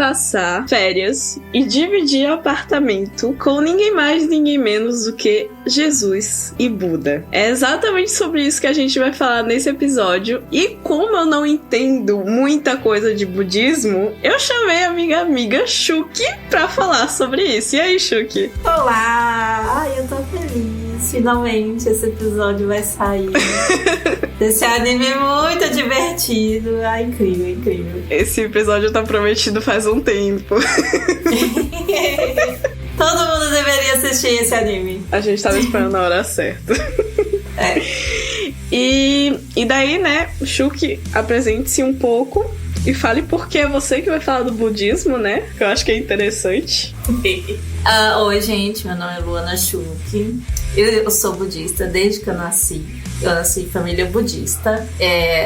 passar férias e dividir apartamento com ninguém mais, ninguém menos do que Jesus e Buda. É exatamente sobre isso que a gente vai falar nesse episódio. E como eu não entendo muita coisa de budismo, eu chamei a minha amiga Shuki pra falar sobre isso. E aí, Shuki? Olá! Ai, eu tô feliz. Finalmente esse episódio vai sair. Esse anime é muito divertido. Ai, incrível, incrível. Esse episódio tá prometido faz um tempo. Todo mundo deveria assistir esse anime. A gente tava esperando a hora certa. É. E daí, né, Shuki, apresente-se um pouco e fale por que é você que vai falar do budismo, né? Que eu acho que é interessante. Oi, gente, meu nome é Luana Shuki. Eu sou budista desde que eu nasci. Eu nasci em família budista.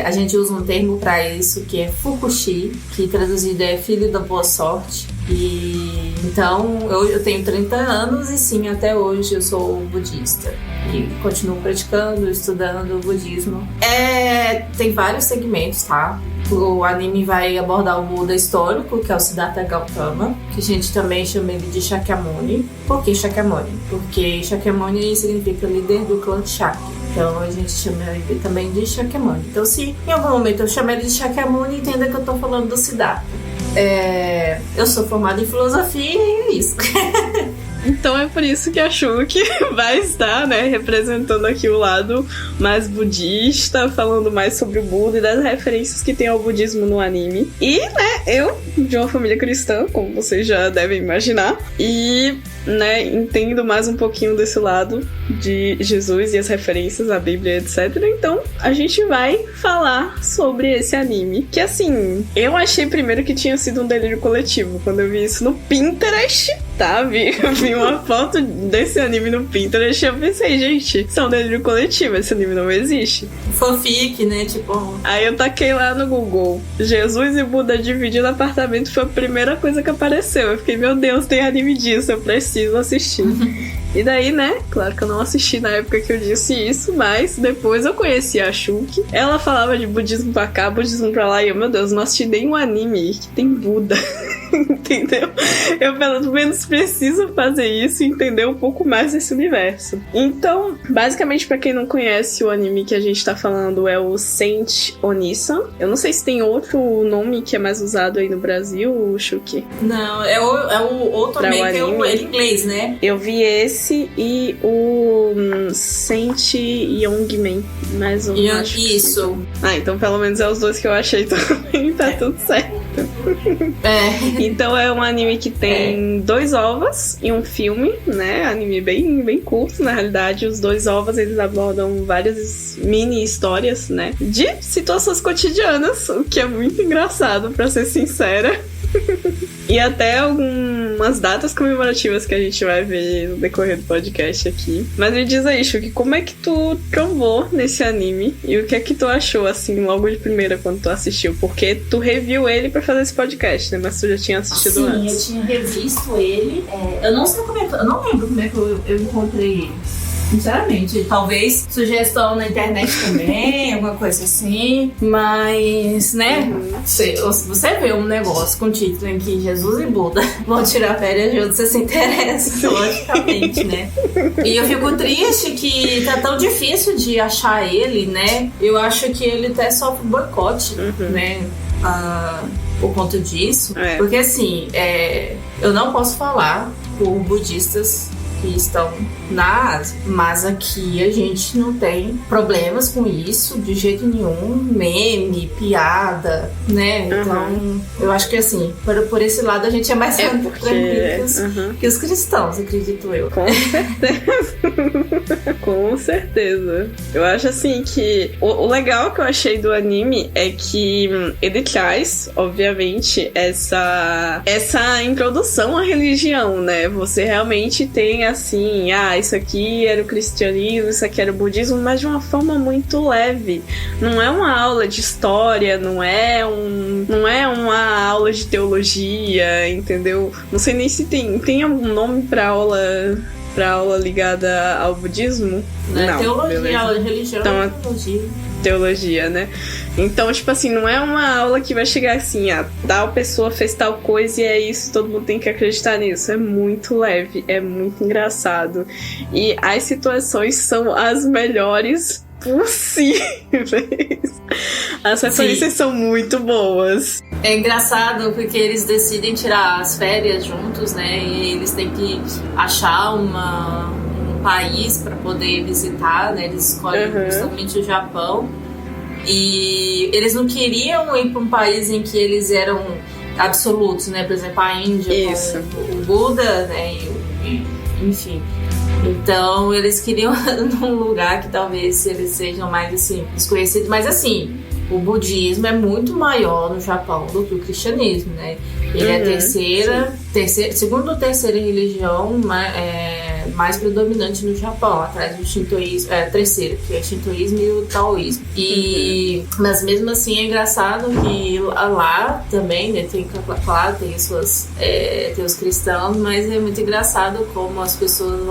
A gente usa um termo pra isso que é Fukushi, que traduzido é filho da boa sorte. E então eu tenho 30 anos e sim, até hoje eu sou budista. E continuo praticando, estudando o budismo. Tem vários segmentos, tá? O anime vai abordar o Buda histórico, que é o Siddhartha Gautama, que a gente também chama ele de Shakyamuni. Por que Shakyamuni? Porque Shakyamuni significa líder do clã Shakya. Então a gente chama ele também de Shakyamuni. Então se em algum momento eu chamar ele de Shakyamuni, entenda que eu tô falando do Siddhartha. Eu sou formada em filosofia e é isso. Então é por isso que a Shuki vai estar, né, representando aqui o lado mais budista, falando mais sobre o Buda e das referências que tem ao budismo no anime. E, né, eu, de uma família cristã, como vocês já devem imaginar, e, né, entendo mais um pouquinho desse lado de Jesus e as referências à Bíblia, etc. Então, a gente vai falar sobre esse anime, que, assim, eu achei primeiro que tinha sido um delírio coletivo, quando eu vi isso no Pinterest, tá? Vi uma foto desse anime no Pinterest e eu pensei, gente, isso é um delírio coletivo, esse anime não existe. Fanfic, né? Tipo... Aí eu taquei lá no Google, Jesus e Buda dividindo apartamento, foi a primeira coisa que apareceu. Eu fiquei, meu Deus, tem anime disso, eu preciso assistir. E daí, né, claro que eu não assisti na época que eu disse isso, mas depois eu conheci a Shuki. Ela falava de budismo pra cá, budismo pra lá, e eu, meu Deus, não assisti nenhum anime que tem Buda. Entendeu? Eu pelo menos preciso fazer isso e entender um pouco mais desse universo. Então, basicamente, pra quem não conhece, o anime que a gente tá falando é o Saint Onisan. Eu não sei se tem outro nome que é mais usado aí no Brasil, Shuki. Não, é o outro também, que é o inglês, né? Eu vi esse e o Saint Youngman, mais um. Isso. Então pelo menos é os dois que eu achei também, tá tudo certo. Então é um anime que tem 2 ovas e um filme, né? Anime bem curto, na realidade. Os 2 ovas, eles abordam várias mini histórias, né? De situações cotidianas, o que é muito engraçado, pra ser sincera. E até algumas datas comemorativas que a gente vai ver no decorrer do podcast aqui. Mas me diz aí, Shuki, como é que tu trombou nesse anime? E o que é que tu achou, assim, logo de primeira quando tu assistiu? Porque tu reviu ele pra fazer esse podcast, né? Mas tu já tinha assistido antes. Sim, eu tinha revisto ele. Eu não sei como é que... Eu não lembro como é que eu encontrei ele. Sinceramente, talvez sugestão na internet também, alguma coisa assim. Mas, né? Você vê um negócio com título em que Jesus e Buda vão tirar férias juntos, você se interessa, logicamente, né? E eu fico triste que tá tão difícil de achar ele, né? Eu acho que ele até sofre boicote, né? Por conta disso. Porque, assim, eu não posso falar por budistas que estão na Ásia, mas aqui a gente não tem problemas com isso de jeito nenhum, meme, piada, né? Então, eu acho que assim, por esse lado a gente é mais tranquilo que os cristãos, acredito eu. Com certeza. Com certeza. Eu acho assim que o legal que eu achei do anime é que ele traz, obviamente, essa introdução à religião, né? Você realmente tem assim, isso aqui era o cristianismo, isso aqui era o budismo, mas de uma forma muito leve. Não é uma aula de história, não é uma aula de teologia, entendeu? Não sei nem se tem algum nome pra aula pra aula ligada ao budismo? Não, teologia, aula de religião, então, teologia, né? Então, tipo assim, não é uma aula que vai chegar assim, tal pessoa fez tal coisa e é isso, todo mundo tem que acreditar nisso. É muito leve, é muito engraçado. E as situações são as melhores possíveis. As referências são muito boas. É engraçado porque eles decidem tirar as férias juntos, né? E eles têm que achar um país para poder visitar, né? Eles escolhem justamente o Japão. E eles não queriam ir para um país em que eles eram absolutos, né? Por exemplo, a Índia com o Buda, né? Enfim. Então, eles queriam num lugar que talvez eles sejam mais, assim, desconhecidos. Mas, assim, o budismo é muito maior no Japão do que o cristianismo, né? Ele é segunda ou terceira religião mais predominante no Japão, atrás do shintoísmo, terceira, que é o shintoísmo e o taoísmo. Mas mesmo assim é engraçado que lá também, né, tem os cristãos, mas é muito engraçado como as pessoas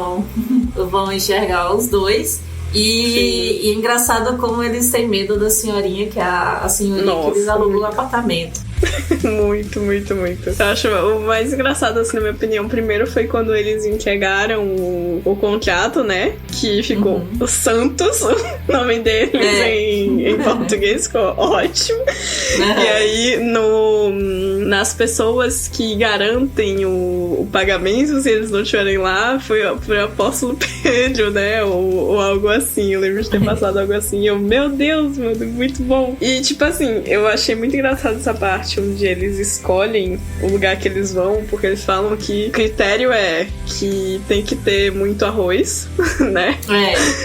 vão enxergar os dois. E é engraçado como eles têm medo da senhorinha, que é a senhorinha que eles alugam no apartamento. Muito, muito, muito. Eu acho o mais engraçado, assim, na minha opinião, primeiro foi quando eles entregaram o contrato, né? Que ficou o Santos, o nome deles em português, ficou ótimo. E aí, nas pessoas que garantem o pagamento, se eles não estiverem lá, foi o apóstolo Pedro, né? Ou algo assim. Eu lembro de ter passado algo assim. Meu Deus, muito bom. E, tipo assim, eu achei muito engraçado essa parte onde eles escolhem o lugar que eles vão, porque eles falam que o critério é que tem que ter muito arroz, né?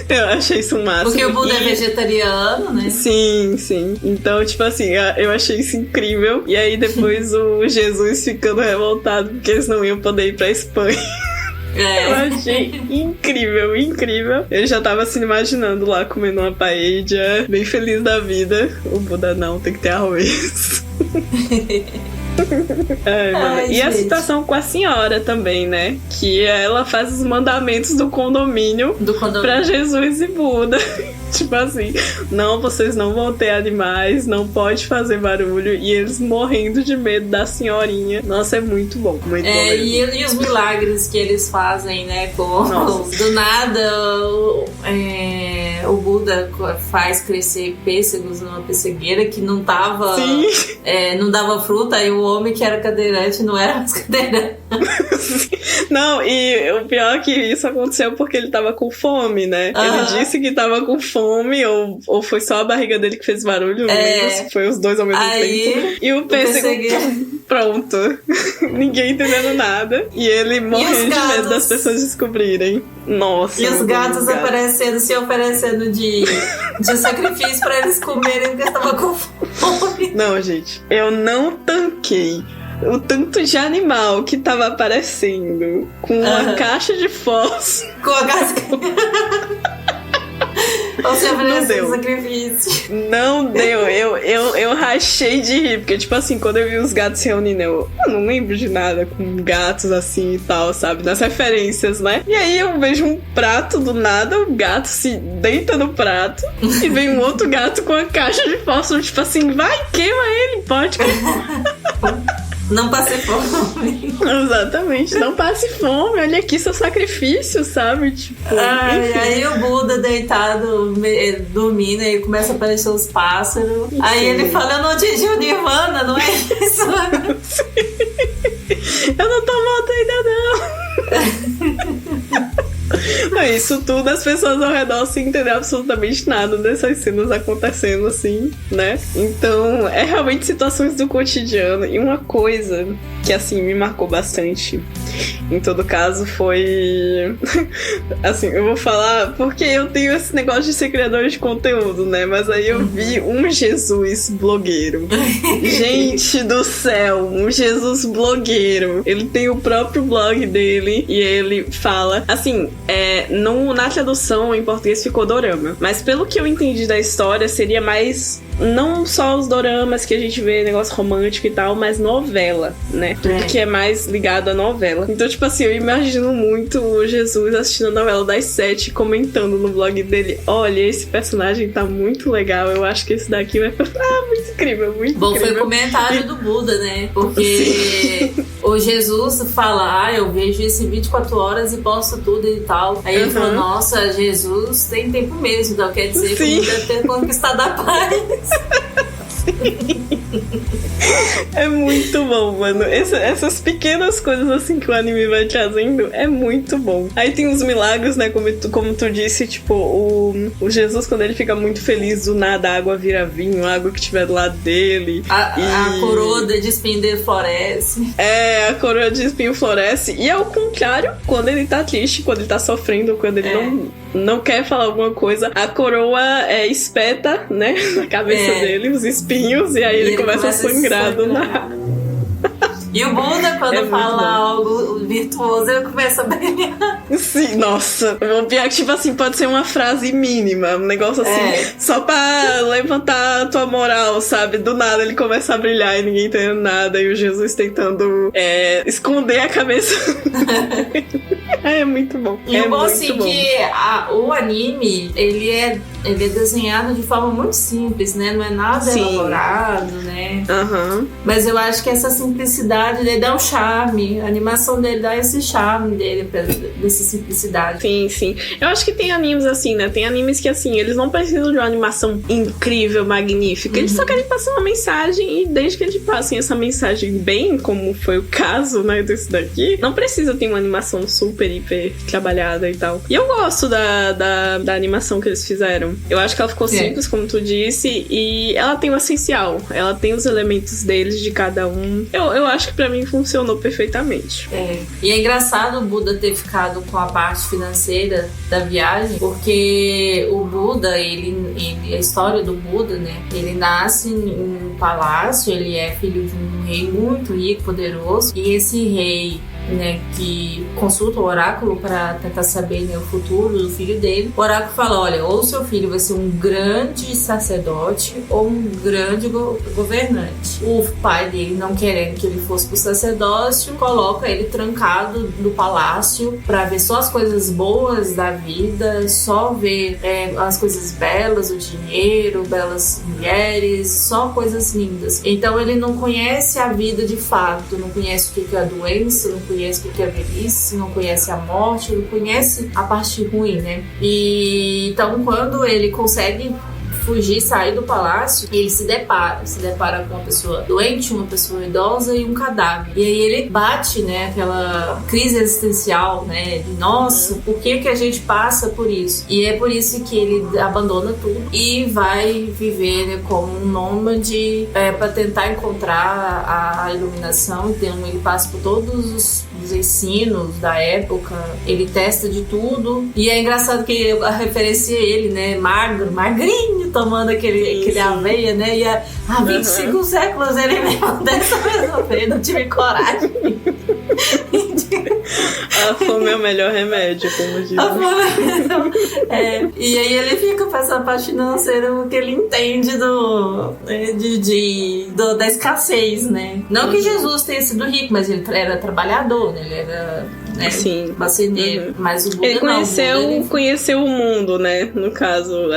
Eu achei isso o máximo. Porque o Buda é vegetariano, né? Sim. Então, tipo assim, eu achei isso incrível. E aí depois o Jesus ficando revoltado porque eles não iam poder ir pra Espanha. Eu achei incrível. Eu já tava assim imaginando lá comendo uma paella, bem feliz da vida. O Buda não, tem que ter arroz. E a situação com a senhora também, né? Que ela faz os mandamentos do condomínio pra Jesus e Buda. Tipo assim, não, vocês não vão ter animais, não pode fazer barulho. E eles morrendo de medo da senhorinha. Nossa, é muito bom. Muito bom mesmo. E os milagres que eles fazem, né? Do nada, o Buda faz crescer pêssegos numa pessegueira que não tava... não dava fruta. E o homem que era cadeirante não era mais cadeirante. Não, e o pior é que isso aconteceu porque ele tava com fome, né? Ele disse que tava com fome, ou foi só a barriga dele que fez barulho, foi os dois ao mesmo tempo. E o pêssego, pronto. Ninguém entendendo nada. E ele morrendo de medo das pessoas descobrirem. Nossa. E os gatos se oferecendo de sacrifício pra eles comerem porque estavam com fome. Não, gente, eu não tanquei o tanto de animal que tava aparecendo com uma caixa de fósforo. Com a casca. Ou se oferecendo sacrifício. Não deu. Eu rachei de rir. Porque, tipo assim, quando eu vi os gatos se reunindo, eu não lembro de nada com gatos assim e tal, sabe? Nas referências, né? E aí eu vejo um prato do nada, o gato se deita no prato e vem um outro gato com a caixa de fósforo. Tipo assim, vai, queima ele, pode queimar. Não passe fome. Exatamente, não passe fome. Olha aqui seu sacrifício, sabe? Tipo, aí o Buda deitado, dormindo, aí começa a aparecer os pássaros. Sim. Aí ele fala, eu não atingi o Nirvana, não é isso? Eu não tô morto ainda não. Isso tudo, as pessoas ao redor sem entender absolutamente nada dessas cenas acontecendo assim, né? Então, é realmente situações do cotidiano. E uma coisa que, assim, me marcou bastante, em todo caso, foi... assim, eu vou falar porque eu tenho esse negócio de ser criador de conteúdo, né? Mas aí eu vi um Jesus blogueiro. Gente do céu, um Jesus blogueiro. Ele tem o próprio blog dele e ele fala... Assim, na tradução em português ficou dorama. Mas pelo que eu entendi da história, seria mais não só os doramas que a gente vê, negócio romântico e tal, mas novela, né? Tudo que é mais ligado à novela. Então, tipo assim, eu imagino muito o Jesus assistindo a novela das 7, comentando no blog dele: olha, esse personagem tá muito legal, eu acho que esse daqui vai... muito incrível, muito Bom, incrível. foi o comentário do Buda, né? Porque o Jesus fala: eu vejo esse 24 horas e posto tudo e tal. Aí ele falou: nossa, Jesus tem tempo mesmo, então quer dizer que ele deve ter conquistado a paz. É muito bom, mano. Essas pequenas coisas assim que o anime vai trazendo é muito bom. Aí tem os milagres, né? Como tu disse, tipo, o Jesus, quando ele fica muito feliz, do nada a água vira vinho, a água que tiver do lado dele. A coroa de espinho dele floresce. A coroa de espinho floresce. E ao contrário, quando ele tá triste, quando ele tá sofrendo, quando ele não quer falar alguma coisa, a coroa espeta, né, na cabeça dele, os espinhos, e aí ele começa a sangrar do nada. E o Buda, quando fala algo virtuoso, ele começa a brilhar. Sim, nossa. O pior que, tipo assim, pode ser uma frase mínima, um negócio assim, só pra levantar a tua moral, sabe? Do nada ele começa a brilhar e ninguém entendendo nada, e o Jesus tentando esconder a cabeça. É muito bom. E o bom, assim, que o anime, ele é desenhado de forma muito simples, né? Não é nada elaborado, né? Mas eu acho que essa simplicidade dele dá um charme. A animação dele dá esse charme dele, dessa simplicidade. Sim, sim. Eu acho que tem animes assim, né? Tem animes que, assim, eles não precisam de uma animação incrível, magnífica. Eles só querem passar uma mensagem, e desde que eles passem essa mensagem bem, como foi o caso, né, desse daqui, não precisa ter uma animação super, hiper trabalhada e tal. E eu gosto da animação que eles fizeram. Eu acho que ela ficou simples, como tu disse, e ela tem o essencial. Ela tem os elementos deles, de cada um. Eu acho que pra mim funcionou perfeitamente. E é engraçado o Buda ter ficado com a parte financeira da viagem, porque o Buda, a história do Buda, né? Ele nasce em um palácio, ele é filho de um rei muito rico, poderoso, e esse rei, né, que consulta o oráculo para tentar saber, né, o futuro do filho dele. O oráculo fala: olha, ou seu filho vai ser um grande sacerdote ou um grande governante. O pai dele, não querendo que ele fosse pro sacerdócio, coloca ele trancado no palácio para ver só as coisas boas da vida, só ver as coisas belas, o dinheiro, belas mulheres, só coisas lindas. Então ele não conhece a vida de fato, não conhece o que é a doença, não conhece o que é a velhice, não conhece a morte, não conhece a parte ruim, né? E então, quando ele consegue fugir, sair do palácio, ele se depara com uma pessoa doente, uma pessoa idosa e um cadáver. E aí ele bate, né, aquela crise existencial, né, de nossa, por que a gente passa por isso? E é por isso que ele abandona tudo e vai viver, né, como um nômade para tentar encontrar a iluminação. Então ele passa por todos os ensinos da época, ele testa de tudo, e é engraçado que a referência é ele, né, magrinho, tomando aquele aveia, né, e há 25 séculos ele mesmo dessa mesma aveia, não tive coragem. A fome é o melhor remédio, como diz. A fome e aí ele fica com essa parte financeira, que ele entende da escassez, né? Não que Jesus tenha sido rico, mas ele era trabalhador, né? Ele era marceneiro. Mas o Buda ele conheceu o mundo, né? No caso,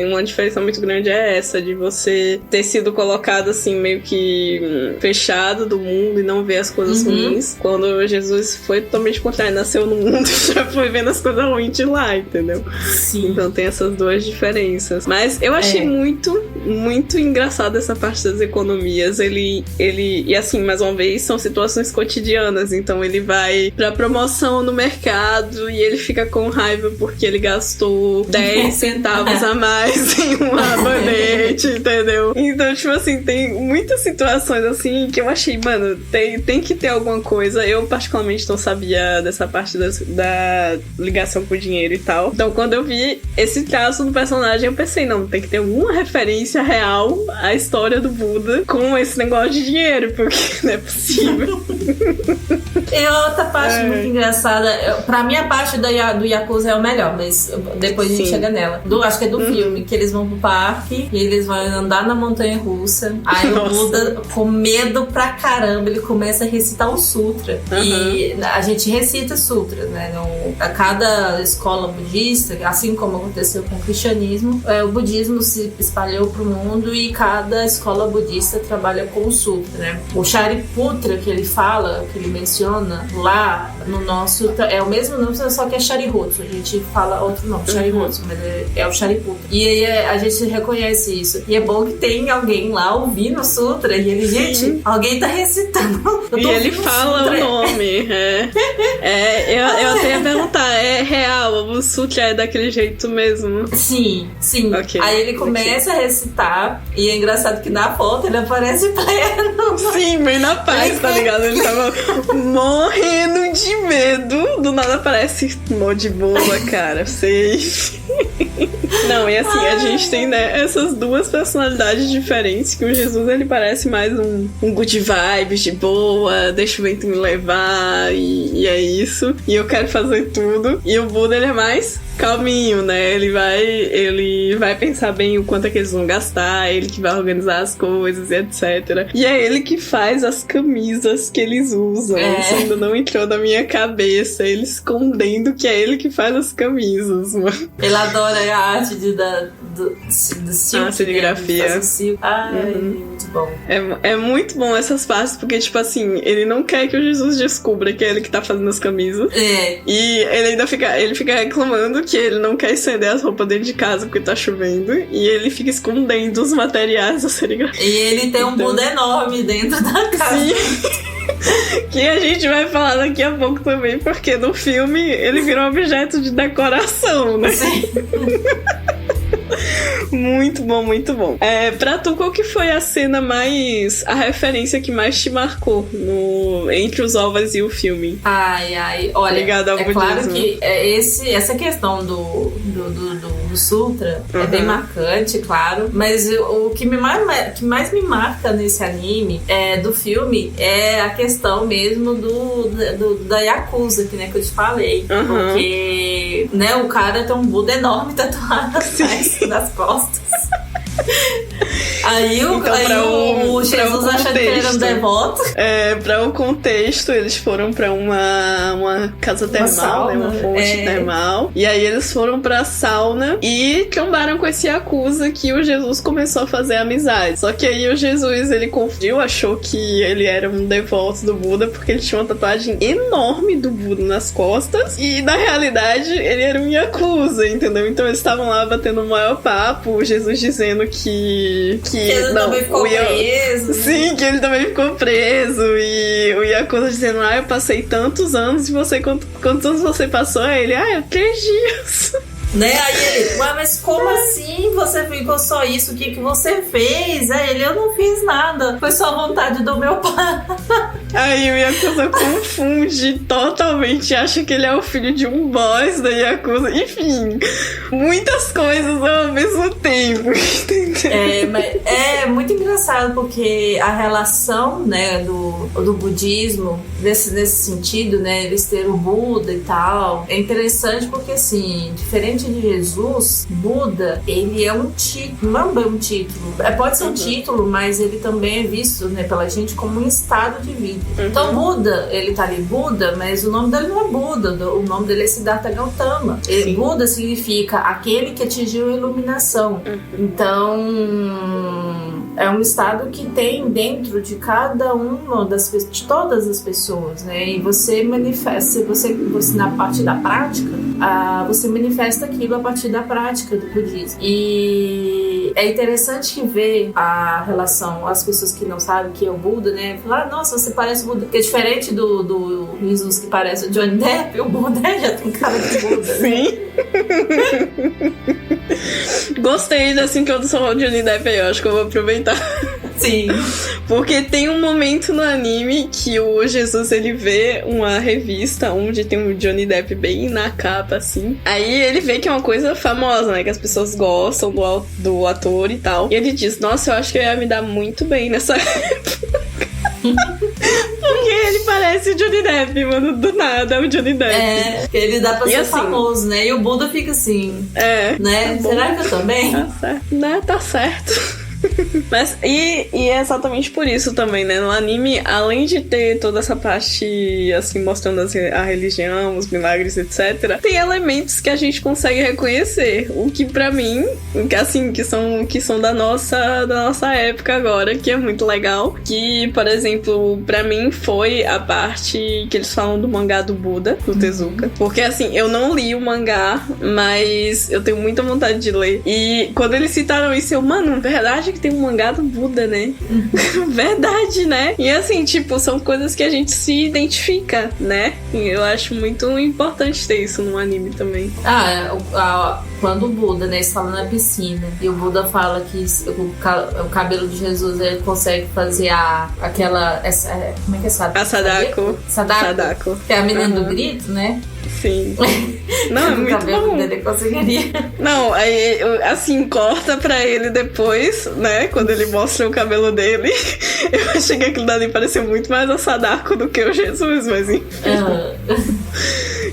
uma diferença muito grande é essa, de você ter sido colocado assim, meio que fechado do mundo e não ver as coisas ruins. Quando Jesus foi totalmente contrário, nasceu no mundo e já foi vendo as coisas ruins de lá, entendeu? Sim. Então tem essas duas diferenças. Mas eu achei muito, muito engraçado essa parte das economias. E assim, mais uma vez, são situações cotidianas. Então ele vai pra promoção no mercado e ele fica com raiva porque ele gastou 10 centavos a mais em um rabanete, entendeu? Então, tipo assim, tem muitas situações assim que eu achei, mano, tem que ter alguma coisa. Eu particularmente não sabia dessa parte da ligação com o dinheiro e tal. Então, quando eu vi esse traço do personagem, eu pensei, não, tem que ter alguma referência real à história do Buda com esse negócio de dinheiro, porque não é possível. E outra parte muito engraçada. Pra mim, a parte do Yakuza é o melhor, mas depois a gente chega nela. Acho que é do filme, que eles vão pro parque e eles vão andar na montanha-russa. Aí o Buda, com medo pra caramba, ele começa a recitar o Sutra. E a gente recita sutras, né? A cada escola budista, assim como aconteceu com o cristianismo, o budismo se espalhou pro mundo e cada escola budista trabalha com o sutra, né? O Shariputra que ele fala, que ele menciona lá no nosso, é o mesmo nome, só que é Sharihoto. A gente fala outro nome, Sharihoto, mas é o Shariputra. E aí a gente reconhece isso. E é bom que tem alguém lá ouvindo o sutra e ele, gente, alguém tá recitando. E ele fala o nome. Eu até ia perguntar, é real? O sutra é daquele jeito mesmo? Sim. Okay. Aí ele começa a recitar e é engraçado que na foto ele aparece pleno. Sim, bem na paz, tá ligado? Ele tava morrendo de medo. Do nada aparece mó de boa, cara. Safe. Não, e assim, a gente tem, né, essas duas personalidades diferentes, que o Jesus, ele parece mais um good vibes, de boa, deixa o vento me levar, e é isso. E eu quero fazer tudo. E o Buda, ele é mais calminho, né? Ele vai pensar bem o quanto é que eles vão gastar, ele que vai organizar as coisas e etc. E é ele que faz as camisas que eles usam. Isso ainda não entrou na minha cabeça. Ele escondendo que é ele que faz as camisas, mano. Ele adora a arte do silk, a serigrafia. Né? Muito bom. É muito bom essas partes, porque, tipo assim, ele não quer que o Jesus descubra que é ele que tá fazendo as camisas. E ele ainda fica reclamando que ele não quer estender as roupas dentro de casa porque tá chovendo. E ele fica escondendo os materiais da serigrafia. E ele tem um Buda enorme dentro da casa. Sim. Que a gente vai falar daqui a pouco também, porque no filme ele virou um objeto de decoração, né? Sim. Muito bom, muito bom. Pra tu, qual que foi a cena mais... a referência que mais te marcou entre os ovos e o filme? Olha, ligado ao budismo. Claro que essa questão do sutra é bem marcante, claro, mas o que mais me marca nesse anime, do filme, é a questão mesmo da Yakuza, que, né, que eu te falei. Porque, né, o cara tem um Buda enorme tatuado nas costas. Aí o Jesus achando que ele era um devoto. Pra o contexto, eles foram pra uma casa termal, né? Uma fonte termal. E aí eles foram pra sauna e trombaram com esse Yakuza que o Jesus começou a fazer amizade. Só que aí o Jesus, ele confundiu, achou que ele era um devoto do Buda porque ele tinha uma tatuagem enorme do Buda nas costas. E na realidade, ele era um Yakuza, entendeu? Então eles estavam lá batendo o maior papo, o Jesus dizendo que ele também ficou preso. Sim, que ele também ficou preso. E o Yakuza dizendo, eu passei tantos anos. E você, quantos anos você passou? Aí ele, 3 dias. Né? Aí ele, mas como assim você ficou só isso? O que você fez? Aí ele, eu não fiz nada. Foi só a vontade do meu pai. Aí o Yakuza confunde totalmente, acha que ele é o filho de um boss da Yakuza. Enfim, muitas coisas ao mesmo tempo. Mas é muito engraçado porque a relação, né, do budismo, nesse sentido, né, eles terem o Buda e tal, é interessante porque, assim, diferente de Jesus, Buda, ele é um título, não é um título, pode ser um título, mas ele também é visto, né, pela gente como um estado de vida. Então Buda, ele tá ali Buda, mas o nome dele não é Buda, o nome dele é Siddhartha Gautama. Buda significa aquele que atingiu a iluminação. Então é um estado que tem dentro de cada uma de todas as pessoas, né? E você manifesta, você na parte da prática, você manifesta aquilo a partir da prática do budismo. E é interessante que ver a relação, as pessoas que não sabem que é o Buda, né? Falar, nossa, você parece Buda. Porque é diferente do Jesus que parece o Johnny Depp, o Buda já tem cara de Buda. Sim. Gostei dessa introdução ao Johnny Depp aí, eu acho que eu vou aproveitar. Sim. Porque tem um momento no anime que o Jesus, ele vê uma revista onde tem um Johnny Depp bem na capa, assim. Aí ele vê que é uma coisa famosa, né? Que as pessoas gostam do ator e tal. E ele diz, nossa, eu acho que eu ia me dar muito bem nessa época. Porque ele parece o Johnny Depp, mano. Do nada é o Johnny Depp. Porque ele dá pra ser assim, famoso, né? E o Buda fica assim. Né? Tá bom. Será que eu também? Tá certo. Né? Tá certo. Mas, e é exatamente por isso também, né? No anime, além de ter toda essa parte, assim, mostrando a religião, os milagres, etc., tem elementos que a gente consegue reconhecer. O que pra mim, assim, que são da nossa época agora, que é muito legal. Que, por exemplo, pra mim foi a parte que eles falam do mangá do Buda, do Tezuka. Porque, assim, eu não li o mangá, mas eu tenho muita vontade de ler. E quando eles citaram isso, eu, mano, verdade que tem um mangá do Buda, né? Verdade, né? E assim, tipo, são coisas que a gente se identifica, né? E eu acho muito importante ter isso no anime também. Quando o Buda, né, fala na piscina e o Buda fala que o cabelo de Jesus ele consegue fazer como é que é essa? A Sadako. Sadako. Que é a menina do grito, né? Sim. Não, é muito cabelo bom. dele conseguiria. Não, aí, assim, corta pra ele depois, né? Quando ele mostra o cabelo dele. Eu achei que aquilo dali parecia muito mais a Sadako do que o Jesus, mas enfim.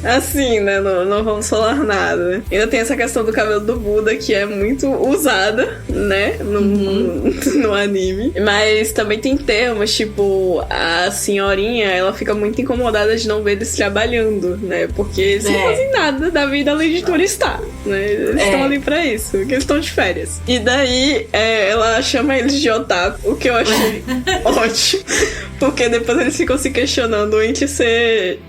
Assim, né? Não vamos falar nada. Ainda tem essa questão do cabelo do Buda, que é muito usada, né? No anime. Mas também tem termos, tipo, a senhorinha, ela fica muito incomodada de não ver eles trabalhando, né? Porque eles não fazem nada da vida além de turistar, né? Eles estão ali pra isso, porque eles estão de férias. E daí, ela chama eles de otaku, o que eu achei ótimo. Porque depois eles ficam se questionando entre ser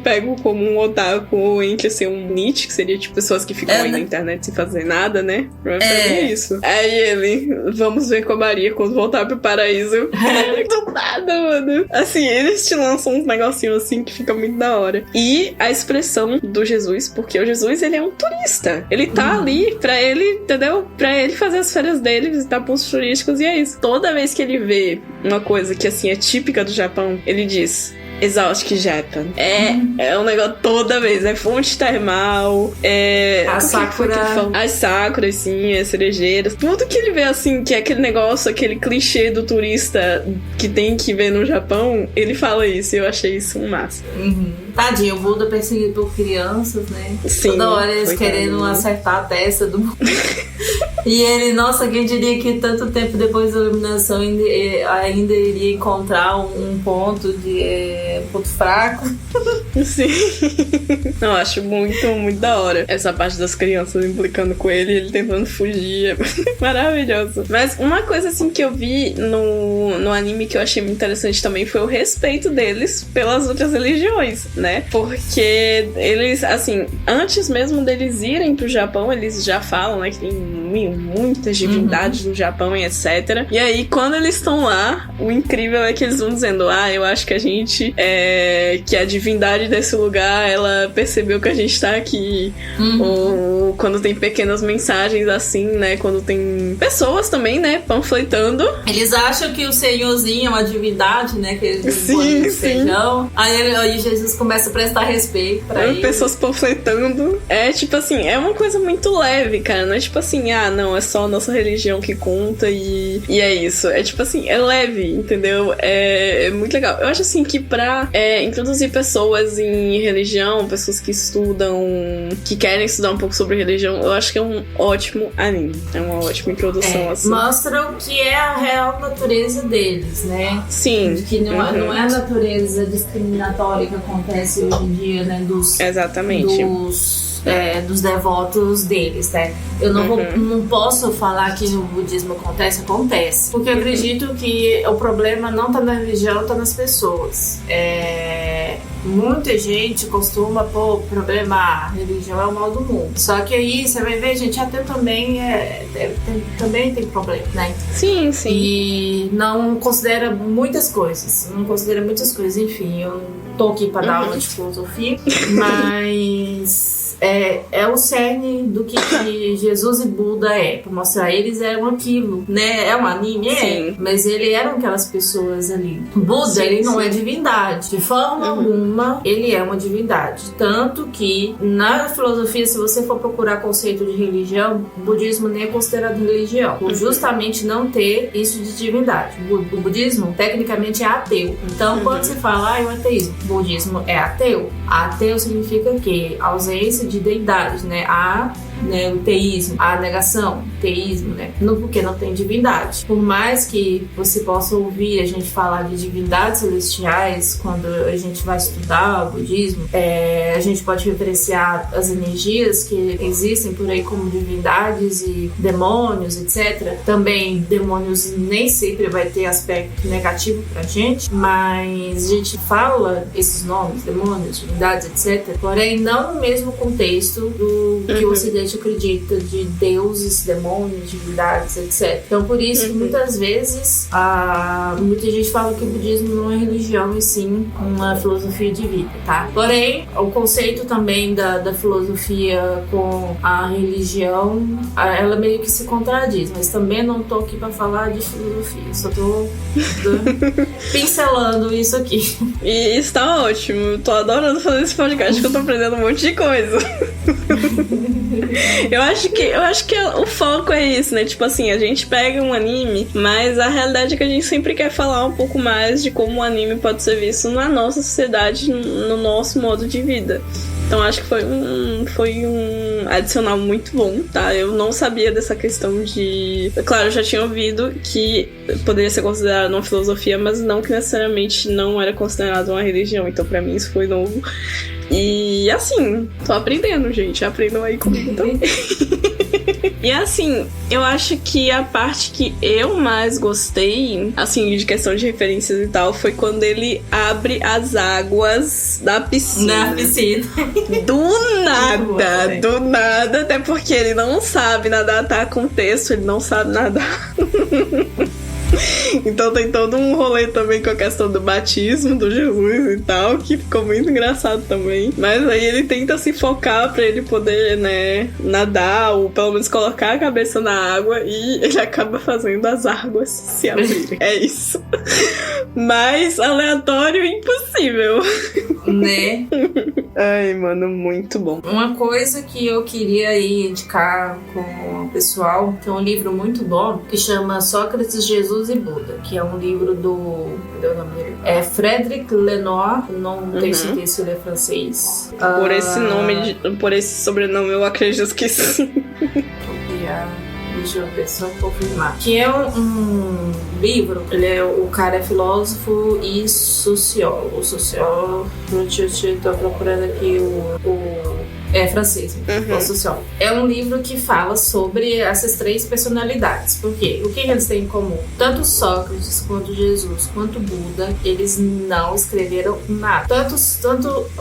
pego como um otaku ou entre ser um niche, que seria tipo pessoas que ficam aí na internet sem fazer nada, né? É isso. Aí ele, vamos ver com a Maria quando voltar pro paraíso. Do nada, mano. Assim, eles te lançam uns negocinhos assim que fica muito da hora. E a expressão do Jesus, porque o Jesus, ele é um turista. Ele tá ali pra ele, entendeu? Pra ele fazer as férias dele, visitar pontos turísticos e é isso. Toda vez que ele vê uma coisa que assim é típica do Japão, ele diz Exotic Japan. É um negócio toda vez. É fonte termal, a Sakura. As Sakuras, sim, as cerejeiras. Tudo que ele vê, assim, que é aquele negócio, aquele clichê do turista que tem que ver no Japão, ele fala isso. E eu achei isso um máximo. Tadinho, o Buda perseguido por crianças, né? Sim, toda hora eles querendo acertar a testa do Buda. E ele, nossa, quem diria que tanto tempo depois da iluminação ainda iria encontrar um ponto ponto fraco. Sim. Não, acho muito, muito da hora essa parte das crianças implicando com ele e ele tentando fugir. Maravilhoso. Mas uma coisa assim que eu vi no anime que eu achei muito interessante também foi o respeito deles pelas outras religiões, né? Porque eles, assim, antes mesmo deles irem pro Japão, eles já falam, né, que tem muitas divindades no Japão e etc. E aí, quando eles estão lá, o incrível é que eles vão dizendo, eu acho que a gente que a divindade desse lugar, ela percebeu que a gente tá aqui. Ou quando tem pequenas mensagens assim, né? Quando tem pessoas também, né? Panfletando. Eles acham que o senhorzinho é uma divindade, né? Que eles sim. Feijão. Aí Jesus começa a prestar respeito pra ele. Pessoas panfletando. É tipo assim, é uma coisa muito leve, cara. Não é tipo assim, não, é só a nossa religião que conta e é isso. É tipo assim, é leve, entendeu? É muito legal. Eu acho assim que pra introduzir pessoas em religião, pessoas que estudam, que querem estudar um pouco sobre religião, eu acho que é um ótimo anime. É uma ótima introdução, assim. Mostra o que é a real natureza deles, né? Sim. Que não é a natureza discriminatória que acontece hoje em dia, né? Exatamente. Dos devotos deles, né? Eu não posso falar que no budismo acontece. Porque eu acredito que o problema não tá na religião, tá nas pessoas. Muita gente costuma pôr o problema, a religião é o mal do mundo. Só que aí você vai ver, gente, até também também tem problema, né? Sim. E não considera muitas coisas. Enfim, eu não tô aqui pra dar aula de filosofia, mas Mas é o cerne do que Jesus e Buda pra mostrar. Eles eram aquilo, né? É um anime? Sim. Mas ele eram aquelas pessoas ali. Buda, Sim, ele não sim. é divindade. De forma alguma, ele é uma divindade. Tanto que, na filosofia, se você for procurar conceito de religião, o budismo nem é considerado religião. Por justamente não ter isso de divindade. O budismo, tecnicamente, é ateu. Então, quando se fala, o ateísmo, o budismo é ateu. Ateu significa que ausência de deidades, né? O teísmo, a negação, teísmo, né? Porque não tem divindade. Por mais que você possa ouvir a gente falar de divindades celestiais quando a gente vai estudar o budismo, a gente pode referenciar as energias que existem por aí como divindades e demônios, etc. Também demônios nem sempre vai ter aspecto negativo pra gente, mas a gente fala esses nomes, demônios, divindades, etc. Porém, não no mesmo contexto do que o Ocidente acredita de deuses, demônios, divindades, etc. Então, por isso que muitas vezes muita gente fala que o budismo não é religião e sim uma filosofia de vida, tá? Porém, o conceito também da filosofia com a religião, ela meio que se contradiz, mas também não tô aqui pra falar de filosofia, só tô pincelando isso aqui. E está ótimo, tô adorando fazer esse podcast que eu tô aprendendo um monte de coisa. Eu acho que o foco é isso, né? Tipo assim, a gente pega um anime, mas a realidade é que a gente sempre quer falar um pouco mais de como o anime pode ser visto na nossa sociedade, no nosso modo de vida. Então acho que foi um adicional muito bom, tá? Eu não sabia dessa questão de... Claro, eu já tinha ouvido que poderia ser considerado uma filosofia, mas não que necessariamente não era considerado uma religião. Então pra mim isso foi novo. E assim, tô aprendendo, gente. Aprendam aí comigo também. E assim, eu acho que a parte que eu mais gostei, assim, de questão de referências e tal, foi quando ele abre as águas da piscina. Na piscina. Do nada, até porque ele não sabe nadar, tá com texto, ele não sabe nadar. Então tem todo um rolê também com a questão do batismo do Jesus e tal, que ficou muito engraçado também. Mas aí ele tenta se focar pra ele poder, né, nadar ou pelo menos colocar a cabeça na água e ele acaba fazendo as águas se abrirem. É isso. Mais aleatório e impossível. Né? Ai, mano, muito bom. Uma coisa que eu queria aí indicar com o pessoal, que é um livro muito bom, que chama Sócrates, Jesus e Buda, que é um livro do... Cadê o nome dele? É Frédéric Lenoir, não tenho certeza se ele é francês. Por esse sobrenome eu acredito que sim. Deixa eu ver, só confirmar. Que é um livro, o cara é filósofo e sociólogo. Eu tô procurando aqui é francês, o sociólogo. É um livro que fala sobre essas três personalidades. Por quê? O que eles têm em comum? Tanto Sócrates, quanto Jesus, quanto Buda, eles não escreveram nada. Tanto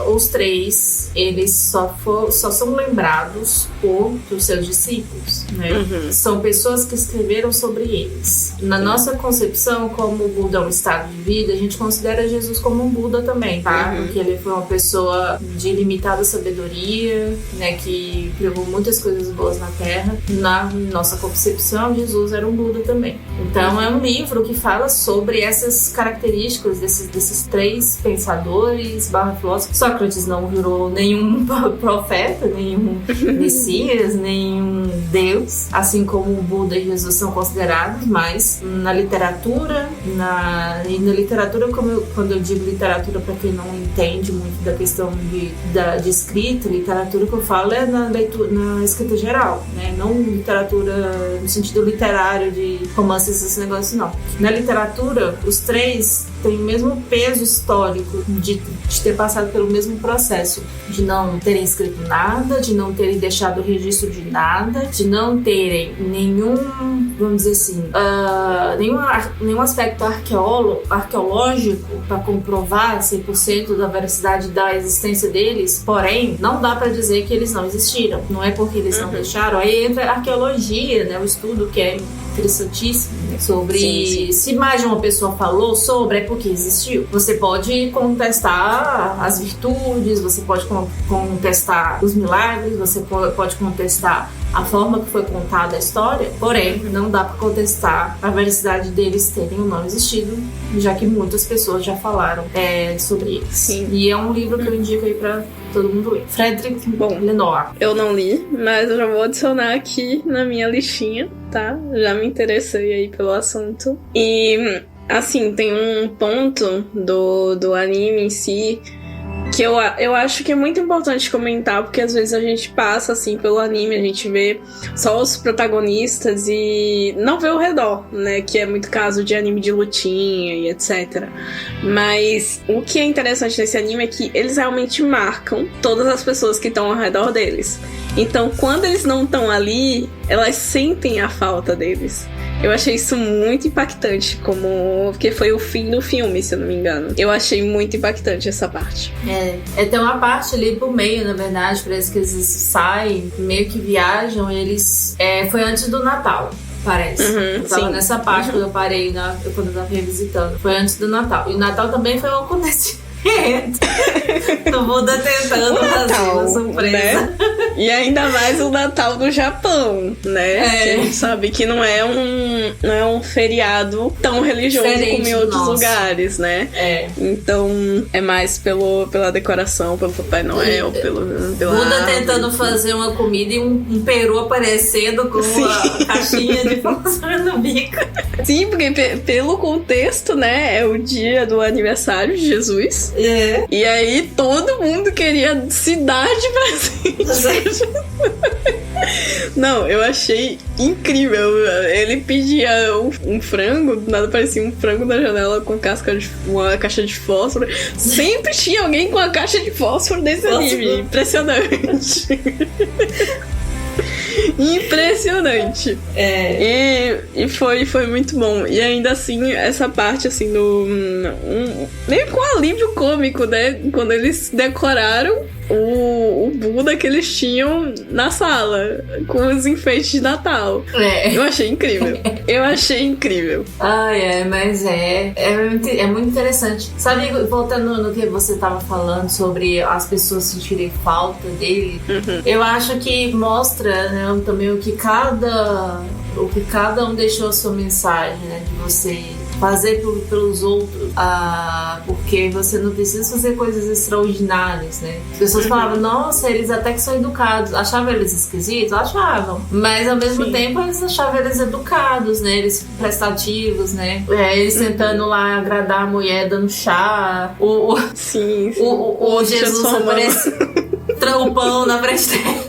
os três, eles só são lembrados por seus discípulos, né? São pessoas que escreveram sobre eles. Na nossa concepção, como o Buda é um estado de vida, a gente considera Jesus como um Buda também, tá? Porque ele foi uma pessoa de ilimitada sabedoria, né, que pregou muitas coisas boas na Terra. Na nossa concepção, Jesus era um Buda também. Então é um livro que fala sobre essas características desses três pensadores filósofos. Sócrates não virou nenhum profeta, nenhum Messias, nenhum Deus, assim como o Buda e Jesus são considerados, mas na literatura, quando eu digo literatura, para quem não entende muito da questão de escrita, literatura que eu falo é na escrita geral, né? Não literatura no sentido literário de romances, esse negócio, não. Na literatura, os três têm o mesmo peso histórico de ter passado pelo mesmo processo, de não terem escrito nada, de não terem deixado registro de nada, de não terem nenhum, vamos dizer assim, nenhum aspecto arqueológico para comprovar 100% da veracidade da existência deles. Porém, não dá para dizer que eles não existiram. Não é porque eles não deixaram. Aí entra a arqueologia, né? O estudo que é interessantíssimo, né? Sobre se mais de uma pessoa falou sobre, é porque existiu. Você pode contestar as virtudes, você pode contestar os milagres, você pode contestar a forma que foi contada a história, porém, não dá para contestar a veracidade deles terem ou não existido, já que muitas pessoas já falaram sobre eles. Sim. E é um livro que eu indico aí pra todo mundo ler. Frederick Lenoir. Eu não li, mas eu já vou adicionar aqui na minha listinha, tá? Já me interessei aí pelo assunto. E, assim, tem um ponto do anime em si que eu acho que é muito importante comentar, porque às vezes a gente passa assim pelo anime, a gente vê só os protagonistas e não vê o redor, né? Que é muito caso de anime de lutinha e etc. Mas o que é interessante nesse anime é que eles realmente marcam todas as pessoas que estão ao redor deles. Então, quando eles não estão ali, elas sentem a falta deles. Eu achei isso muito impactante, porque foi o fim do filme, se eu não me engano. Eu achei muito impactante essa parte. Tem uma parte ali pro meio, na verdade, parece que eles saem, meio que viajam, eles... foi antes do Natal. Parece. Eu tava nessa parte quando eu parei, quando eu tava revisitando. Foi antes do Natal. E o Natal também foi um acontecimento. O Buda tentando fazer uma surpresa. Né? E ainda mais o Natal do Japão, né? Que a gente sabe que não é um feriado tão religioso diferente como em outros lugares, né? Então é mais pela decoração, pelo Papai Noel, pela Buda tentando fazer uma comida e um peru aparecendo com a caixinha de fósforo no bico. Sim, porque pelo contexto, né? É o dia do aniversário de Jesus. E aí todo mundo queria cidade presente. Não, eu achei incrível. Ele pedia um frango, nada parecia um frango na janela com uma caixa de fósforo. Sempre tinha alguém com a caixa de fósforo nesse anime. Impressionante. Impressionante. E foi muito bom. E ainda assim, essa parte assim meio com alívio cômico, né? Quando eles decoraram o Buda que eles tinham na sala com os enfeites de Natal. Eu achei incrível. Mas é muito interessante. Sabe, voltando no que você tava falando sobre as pessoas sentirem falta dele, eu acho que mostra, né, também o que cada um deixou a sua mensagem, né, de você fazer pelos outros, porque você não precisa fazer coisas extraordinárias, né? As pessoas falavam, nossa, eles até que são educados. Achavam eles esquisitos? Achavam. Mas ao mesmo tempo eles achavam eles educados, né? Eles prestativos, né? Eles tentando lá agradar a mulher, dando chá. O Jesus aparece trampão na frente dela.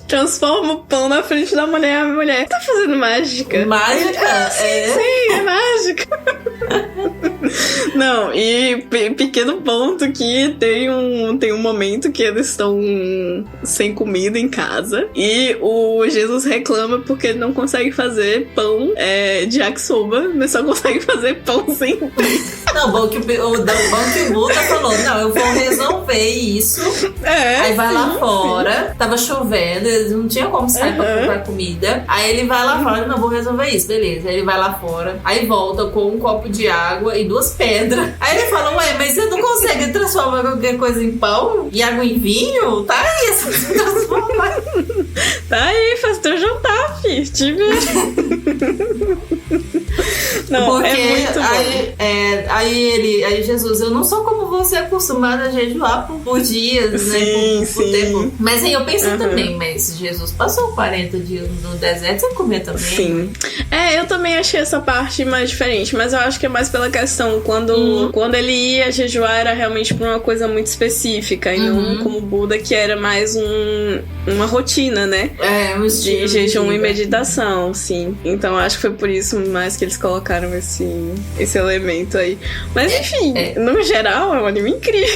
Transforma o pão na frente da mulher. A mulher tá fazendo mágica. Mágica? Sim, é mágica. Não, e pequeno ponto que tem um momento que eles estão sem comida em casa e o Jesus reclama porque ele não consegue fazer pão de yakisoba, mas só consegue fazer pão sem trigo. Não, bom que o Buda falou, não, eu vou resolver isso. Aí vai lá fora, tava chovendo, eles não tinham como sair pra comprar comida. Aí ele vai lá fora, não, vou resolver isso, beleza. Aí ele vai lá fora, aí volta com um copo de água e 2 pedras. Aí ele fala, ué, mas você não consegue transformar qualquer coisa em pão? E água em vinho? Tá aí, essa se transforma. Tá aí, faz teu jantar, filho. Te vejo. Não, porque é muito bom. Aí Jesus, eu não sou como você acostumado a jejuar por dias, né? Por tempo. Mas aí eu pensei também, mas Jesus passou 40 dias no deserto, você comia também? Sim. Eu também achei essa parte mais diferente, mas eu acho que é mais pela questão, quando ele ia jejuar era realmente por uma coisa muito específica, e não como Buda, que era mais uma rotina, né? Um estilo de jejum e meditação, sim. Então acho que foi por isso mais que eles colocaram colocaram esse elemento aí. Mas enfim, no geral, é um anime incrível.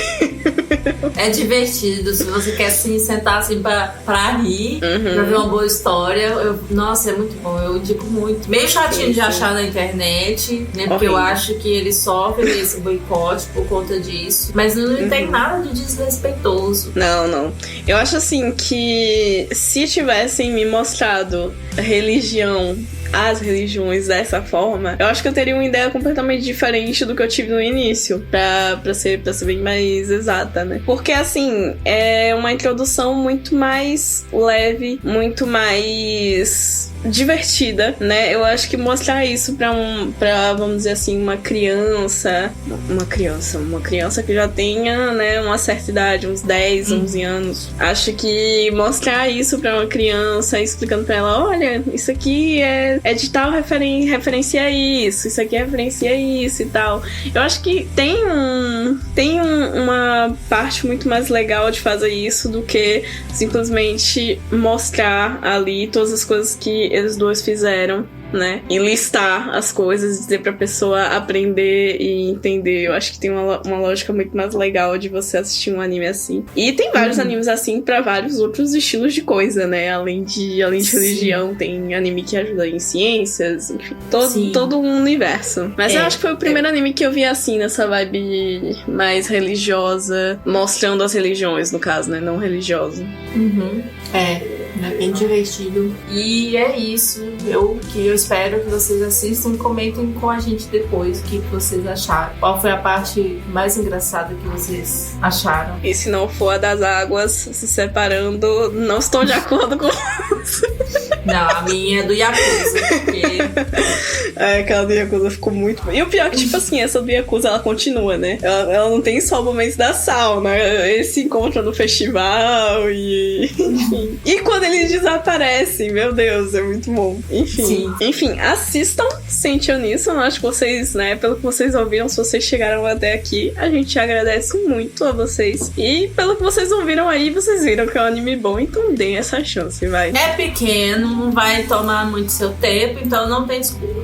É divertido, se você quer assim, sentar assim pra rir, pra ver uma boa história. Nossa, é muito bom, eu indico muito. Meio chatinho de achar na internet, né? Porque eu acho que eles sofrem esse boicote por conta disso. Mas não tem nada de desrespeitoso. Não. Eu acho assim que se tivessem me mostrado as religiões dessa forma, eu acho que eu teria uma ideia completamente diferente do que eu tive no início, pra ser bem mais exata, né? Porque, assim, é uma introdução muito mais leve, muito mais divertida, né? Eu acho que mostrar isso pra vamos dizer assim, uma criança que já tenha, né, uma certa idade, uns 10, 11 anos. Acho que mostrar isso pra uma criança, explicando pra ela, olha, isso aqui é de tal referencia isso aqui referencia isso e tal. Eu acho que tem uma parte muito mais legal de fazer isso do que simplesmente mostrar ali todas as coisas que eles dois fizeram, né? E listar as coisas, dizer pra pessoa aprender e entender. Eu acho que tem uma lógica muito mais legal de você assistir um anime assim. E tem vários animes assim pra vários outros estilos de coisa, né? Além de religião, tem anime que ajuda em ciências, enfim. Todo um universo. Mas eu acho que foi o primeiro anime que eu vi assim, nessa vibe mais religiosa, mostrando as religiões, no caso, né? Não religiosa. É bem divertido. E é isso. Eu espero que vocês assistam e comentem com a gente depois o que vocês acharam. Qual foi a parte mais engraçada que vocês acharam? E se não for a das águas se separando, não estou de acordo com você. Não, a minha é do Yakuza, porque... aquela do Yakuza ficou muito... E o pior é que, tipo assim, essa do Yakuza, ela continua, né? Ela não tem só momentos da sauna. Eles se encontram no festival e... Enfim. E quando eles desaparecem, meu Deus, é muito bom. Enfim, assistam Sentiu Nisso. Eu acho que vocês, né, pelo que vocês ouviram, se vocês chegaram até aqui, a gente agradece muito a vocês. E pelo que vocês ouviram aí, vocês viram que é um anime bom, então deem essa chance, vai. É pequeno, não vai tomar muito seu tempo, então não tem desculpa.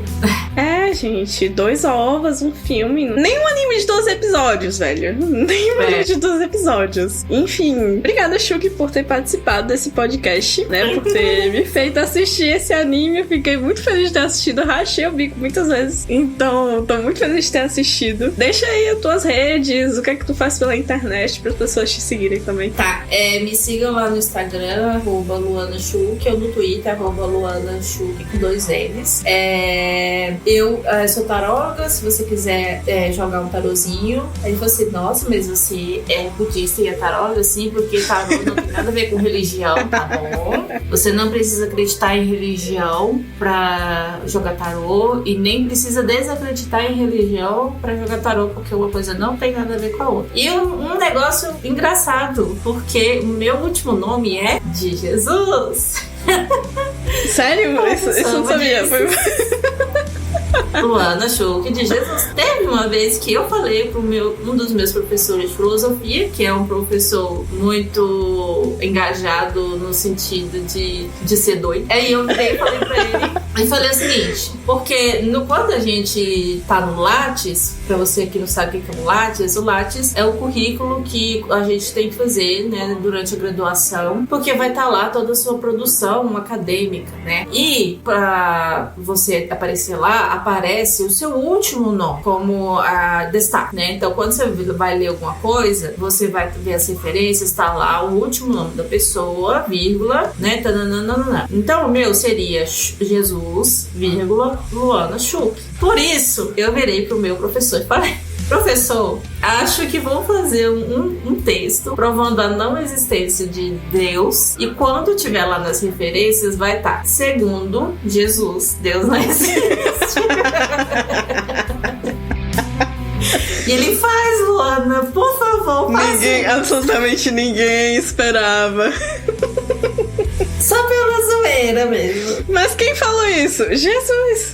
Gente, 2 ovos, um filme. Nem um anime de 12 episódios, velho. Nem um anime de 12 episódios. Enfim, obrigada, Shuki, por ter participado desse podcast, né? Por ter me feito assistir esse anime. Eu fiquei muito feliz de ter assistido. Rachei o bico muitas vezes. Então, tô muito feliz de ter assistido. Deixa aí as tuas redes, o que é que tu faz pela internet para as pessoas te seguirem também. Tá, me sigam lá no Instagram, @LuanaShuki, ou no Twitter, @LuanaShuki com 2 L's. Eu sou taróloga, se você quiser jogar um tarozinho. Aí você, nossa, mas você é budista e é taróloga, assim, porque tarô não tem nada a ver com religião, tá bom? Você não precisa acreditar em religião pra jogar tarô e nem precisa desacreditar em religião pra jogar tarô, porque uma coisa não tem nada a ver com a outra. E um negócio engraçado, porque o meu último nome é de Jesus. Sério? Isso não sabia. Luana Shuki de Jesus. Teve uma vez que eu falei pro um dos meus professores de filosofia, que é um professor muito engajado no sentido de ser doido. Aí eu falei pra ele e falei o seguinte, porque quando a gente tá no Lattes, pra você que não sabe o que é o Lattes é o currículo que a gente tem que fazer, né, durante a graduação, porque vai estar lá toda a sua produção acadêmica, né? E pra você aparecer lá, aparece o seu último nome como destaque, né? Então, quando você vai ler alguma coisa, você vai ver as referências, tá lá o último nome da pessoa, vírgula, né? Tananana. Então, o meu seria Jesus, vírgula, Luana Shuki. Por isso, eu virei pro meu professor e falei: professor, acho que vou fazer um texto provando a não existência de Deus, e quando tiver lá nas referências vai estar segundo Jesus, Deus não existe. E ele faz, Luana, por favor, faz. Absolutamente ninguém esperava. Só pela zoeira. zoeira mesmo. Mas quem falou isso? Jesus!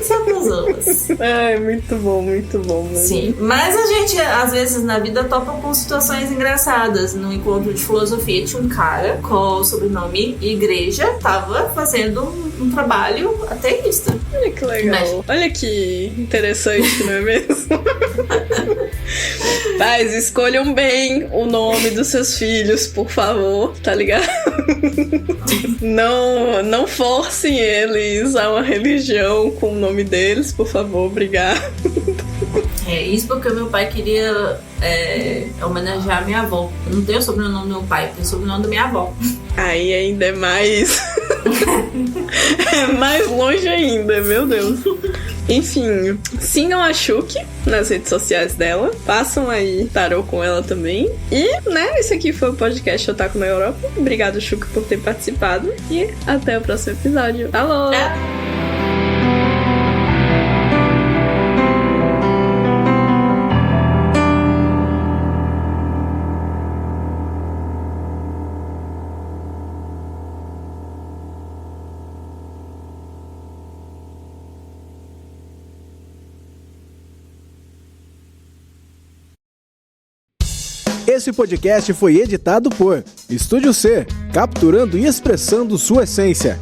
São pessoas. Ai, muito bom, mano. Sim, mas a gente, às vezes, na vida topa com situações engraçadas. No encontro de filosofia tinha um cara com o sobrenome Igreja, tava fazendo um trabalho ateísta. Olha que legal. Olha que interessante, não é mesmo? Pais, escolham bem o nome dos seus filhos, por favor, tá ligado? Não forcem eles a uma religião com o nome deles, por favor, obrigado. Isso porque o meu pai queria homenagear a minha avó. Eu não tenho o sobrenome do meu pai, eu tenho o sobrenome da minha avó. Aí ainda é mais... é mais longe ainda, meu Deus. Enfim, sigam a Shuki nas redes sociais dela. Façam aí tarô com ela também. E, né, esse aqui foi o podcast Otaku na Europa. Obrigado, Shuki, por ter participado. E até o próximo episódio. Alô! Esse podcast foi editado por Estúdio C, capturando e expressando sua essência.